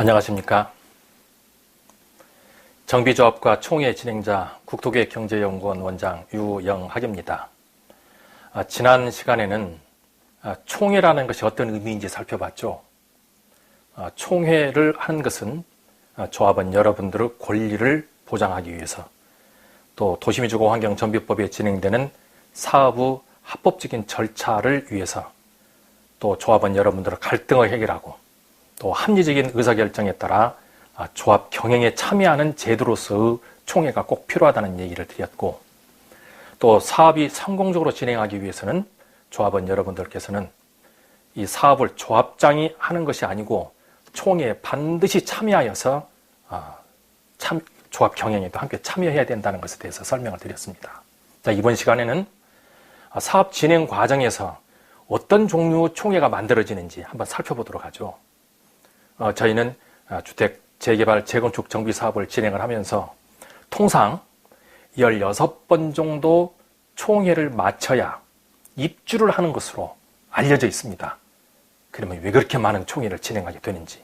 안녕하십니까. 정비조합과 총회 진행자 국토계획경제연구원 원장 유영학입니다. 지난 시간에는 총회라는 것이 어떤 의미인지 살펴봤죠. 총회를 하는 것은 조합원 여러분들의 권리를 보장하기 위해서, 또 도시민주공환경정비법에 진행되는 사업의 합법적인 절차를 위해서, 또 조합원 여러분들의 갈등을 해결하고, 또 합리적인 의사결정에 따라 조합 경영에 참여하는 제도로서의 총회가 꼭 필요하다는 얘기를 드렸고, 또 사업이 성공적으로 진행하기 위해서는 조합원 여러분들께서는 이 사업을 조합장이 하는 것이 아니고 총회에 반드시 참여하여서 조합 경영에도 함께 참여해야 된다는 것에 대해서 설명을 드렸습니다. 자, 이번 시간에는 사업 진행 과정에서 어떤 종류의 총회가 만들어지는지 한번 살펴보도록 하죠. 저희는 주택 재개발, 재건축 정비 사업을 진행을 하면서 통상 16번 정도 총회를 마쳐야 입주를 하는 것으로 알려져 있습니다. 그러면 왜 그렇게 많은 총회를 진행하게 되는지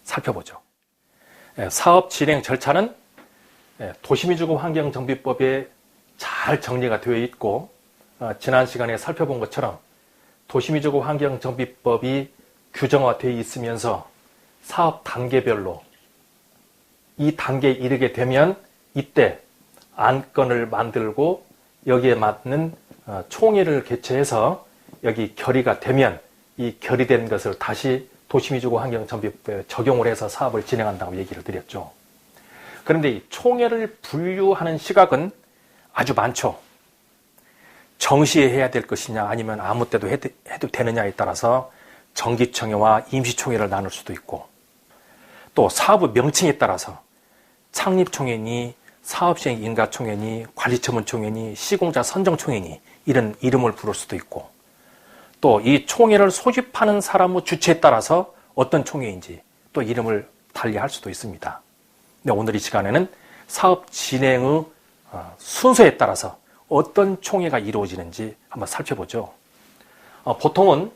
살펴보죠. 사업 진행 절차는 도시민주공환경정비법에 잘 정리가 되어 있고, 지난 시간에 살펴본 것처럼 도시민주공환경정비법이 규정화되어 있으면서 사업 단계별로 이 단계에 이르게 되면 이때 안건을 만들고 여기에 맞는 총회를 개최해서 여기 결의가 되면 이 결의된 것을 다시 도시민주공환경정비법에 적용을 해서 사업을 진행한다고 얘기를 드렸죠. 그런데 이 총회를 분류하는 시각은 아주 많죠. 정시에 해야 될 것이냐 아니면 아무 때도 해도 되느냐에 따라서 정기총회와 임시총회를 나눌 수도 있고, 또 사업의 명칭에 따라서 창립총회니 사업시행 인가총회니 관리처분총회니 시공자 선정총회니 이런 이름을 부를 수도 있고, 또 이 총회를 소집하는 사람의 주체에 따라서 어떤 총회인지 또 이름을 달리할 수도 있습니다. 근데 오늘 이 시간에는 사업 진행의 순서에 따라서 어떤 총회가 이루어지는지 한번 살펴보죠. 보통은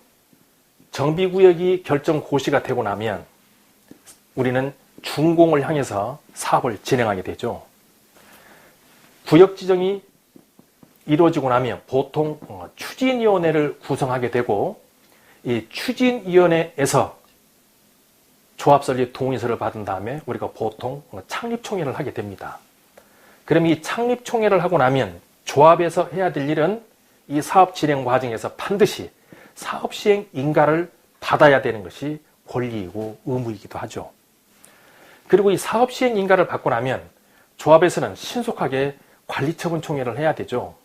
정비구역이 결정 고시가 되고 나면 우리는 준공을 향해서 사업을 진행하게 되죠. 구역 지정이 이루어지고 나면 보통 추진위원회를 구성하게 되고, 이 추진위원회에서 조합설립 동의서를 받은 다음에 우리가 보통 창립총회를 하게 됩니다. 그럼 이 창립총회를 하고 나면 조합에서 해야 될 일은 이 사업 진행 과정에서 반드시 사업시행 인가를 받아야 되는 것이 권리이고 의무이기도 하죠. 그리고 이 사업시행 인가를 받고 나면 조합에서는 신속하게 관리처분총회를 해야 되죠.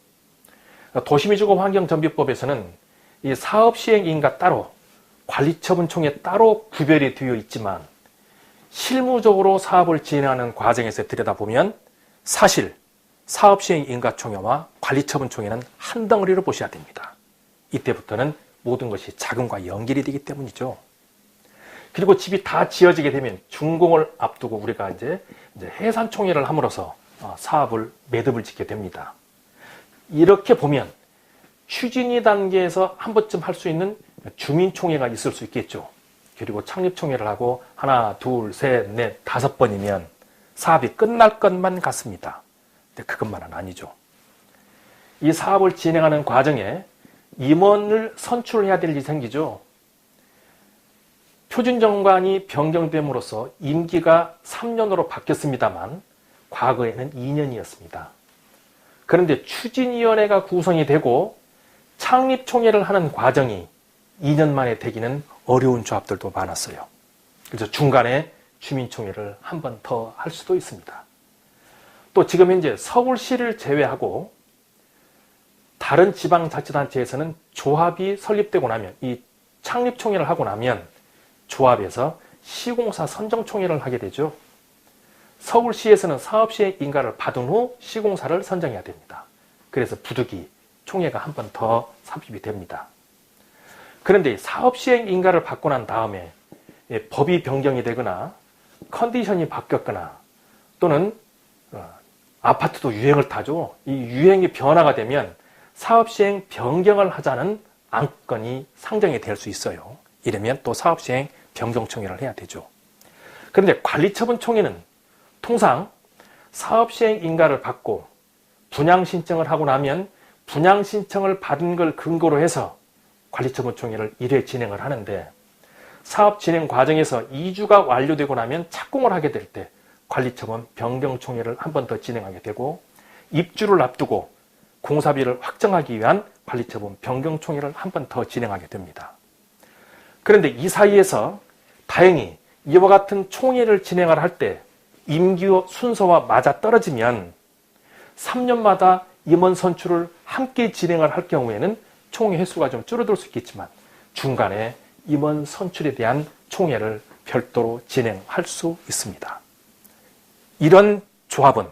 도시민주공환경정비법에서는 이 사업시행 인가 따로, 관리처분총회 따로 구별이 되어 있지만 실무적으로 사업을 진행하는 과정에서 들여다보면 사실 사업시행 인가총회와 관리처분총회는 한 덩어리로 보셔야 됩니다. 이때부터는 모든 것이 자금과 연결이 되기 때문이죠. 그리고 집이 다 지어지게 되면 준공을 앞두고 우리가 이제 해산총회를 함으로써 사업을 매듭을 짓게 됩니다. 이렇게 보면 추진위 단계에서 한 번쯤 할 수 있는 주민총회가 있을 수 있겠죠. 그리고 창립총회를 하고 하나, 둘, 셋, 넷, 5번이면 사업이 끝날 것만 같습니다. 근데 그것만은 아니죠. 이 사업을 진행하는 과정에 임원을 선출해야 될 일이 생기죠. 표준정관이 변경됨으로써 임기가 3년으로 바뀌었습니다만 과거에는 2년이었습니다. 그런데 추진위원회가 구성이 되고 창립총회를 하는 과정이 2년 만에 되기는 어려운 조합들도 많았어요. 그래서 중간에 주민총회를 한 번 더 할 수도 있습니다. 또 지금 현재 서울시를 제외하고 다른 지방자치단체에서는 조합이 설립되고 나면, 이 창립총회를 하고 나면 조합에서 시공사 선정총회를 하게 되죠. 서울시에서는 사업시행 인가를 받은 후 시공사를 선정해야 됩니다. 그래서 부득이 총회가 한 번 더 삽입이 됩니다. 그런데 사업시행 인가를 받고 난 다음에 법이 변경이 되거나 컨디션이 바뀌었거나 또는 아파트도 유행을 타죠. 이 유행이 변화가 되면 사업시행 변경을 하자는 안건이 상정이 될 수 있어요. 이러면 또 사업시행 변경청회를 해야 되죠. 그런데 관리처분 총회는 통상 사업시행 인가를 받고 분양 신청을 하고 나면 분양 신청을 받은 걸 근거로 해서 관리처분 총회를 1회 진행을 하는데, 사업 진행 과정에서 2주가 완료되고 나면 착공을 하게 될 때 관리처분 변경 총회를 한 번 더 진행하게 되고, 입주를 앞두고 공사비를 확정하기 위한 관리처분 변경 총회를 한 번 더 진행하게 됩니다. 그런데 이 사이에서 다행히 이와 같은 총회를 진행을 할 때 임기 순서와 맞아떨어지면 3년마다 임원 선출을 함께 진행을 할 경우에는 총회 횟수가 좀 줄어들 수 있겠지만 중간에 임원 선출에 대한 총회를 별도로 진행할 수 있습니다. 이런 조합은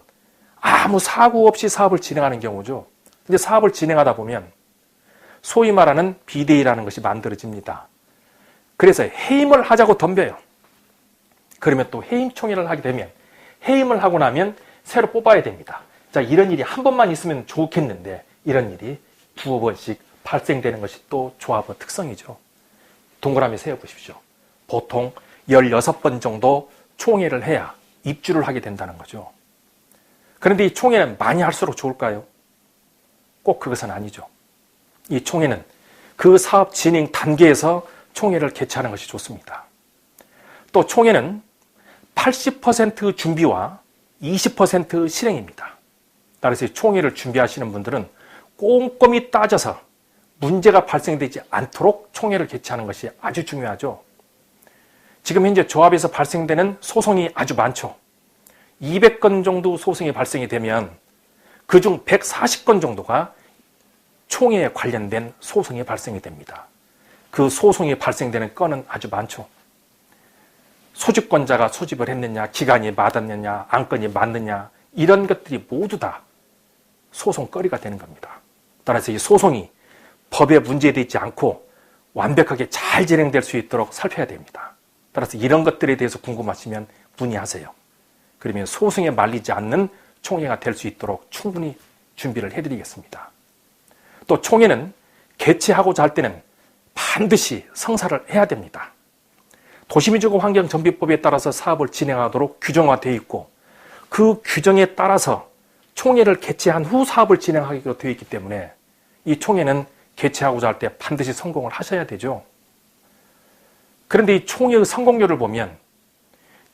아무 사고 없이 사업을 진행하는 경우죠. 근데 사업을 진행하다 보면 소위 말하는 비대위라는 것이 만들어집니다. 그래서 해임을 하자고 덤벼요. 그러면 또 해임 총회를 하게 되면 해임을 하고 나면 새로 뽑아야 됩니다. 자, 이런 일이 한 번만 있으면 좋겠는데 이런 일이 두어 번씩 발생되는 것이 또 조합의 특성이죠. 동그라미 세어보십시오. 보통 16번 정도 총회를 해야 입주를 하게 된다는 거죠. 그런데 이 총회는 많이 할수록 좋을까요? 꼭 그것은 아니죠. 이 총회는 그 사업 진행 단계에서 총회를 개최하는 것이 좋습니다. 또 총회는 80% 준비와 20% 실행입니다. 따라서 총회를 준비하시는 분들은 꼼꼼히 따져서 문제가 발생되지 않도록 총회를 개최하는 것이 아주 중요하죠. 지금 현재 조합에서 발생되는 소송이 아주 많죠. 200건 정도 소송이 발생이 되면 그중 140건 정도가 총회에 관련된 소송이 발생이 됩니다. 그 소송이 발생되는 건은 아주 많죠. 소집권자가 소집을 했느냐, 기간이 맞았느냐, 안건이 맞느냐, 이런 것들이 모두 다 소송거리가 되는 겁니다. 따라서 이 소송이 법에 문제되지 않고 완벽하게 잘 진행될 수 있도록 살펴야 됩니다. 따라서 이런 것들에 대해서 궁금하시면 문의하세요. 그러면 소송에 말리지 않는 총회가 될 수 있도록 충분히 준비를 해드리겠습니다. 또 총회는 개최하고자 할 때는 반드시 성사를 해야 됩니다. 도시민주공환경정비법에 따라서 사업을 진행하도록 규정화되어 있고 그 규정에 따라서 총회를 개최한 후 사업을 진행하기로 되어 있기 때문에 이 총회는 개최하고자 할 때 반드시 성공을 하셔야 되죠. 그런데 이 총회의 성공률을 보면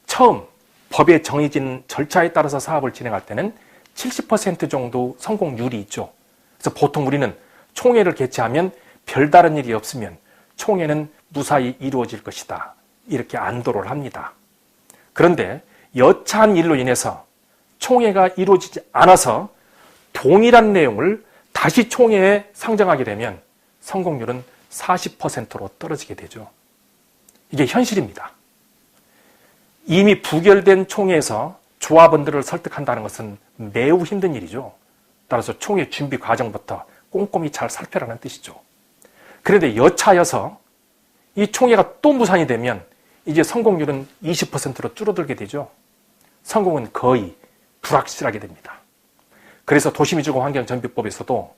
처음 법에 정해진 절차에 따라서 사업을 진행할 때는 70% 정도 성공률이 있죠. 그래서 보통 우리는 총회를 개최하면 별다른 일이 없으면 총회는 무사히 이루어질 것이다, 이렇게 안도를 합니다. 그런데 여차한 일로 인해서 총회가 이루어지지 않아서 동일한 내용을 다시 총회에 상정하게 되면 성공률은 40%로 떨어지게 되죠. 이게 현실입니다. 이미 부결된 총회에서 조합원들을 설득한다는 것은 매우 힘든 일이죠. 따라서 총회 준비 과정부터 꼼꼼히 잘 살펴라는 뜻이죠. 그런데 여차여서 이 총회가 또 무산이 되면 이제 성공률은 20%로 줄어들게 되죠. 성공은 거의 불확실하게 됩니다. 그래서 도시민주공환경정비법에서도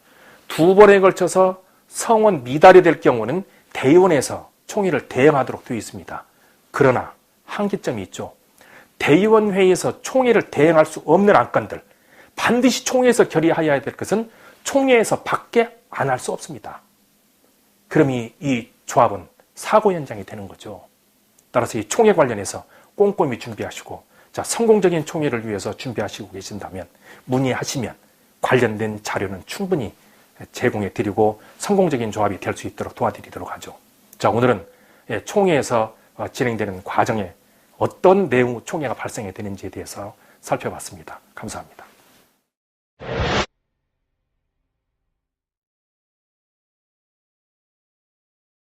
2번에 걸쳐서 성원 미달이 될 경우는 대의원에서 총회를 대행하도록 되어 있습니다. 그러나 한계점이 있죠. 대의원 회의에서 총회를 대행할 수 없는 안건들, 반드시 총회에서 결의하여야 될 것은 총회에서 밖에 안 할 수 없습니다. 그럼 이 조합은 사고 현장이 되는 거죠. 따라서 이 총회 관련해서 꼼꼼히 준비하시고, 자, 성공적인 총회를 위해서 준비하시고 계신다면 문의하시면 관련된 자료는 충분히 제공해 드리고 성공적인 조합이 될 수 있도록 도와드리도록 하죠. 자, 오늘은 총회에서 진행되는 과정에 어떤 내용 총회가 발생이 되는지에 대해서 살펴봤습니다. 감사합니다.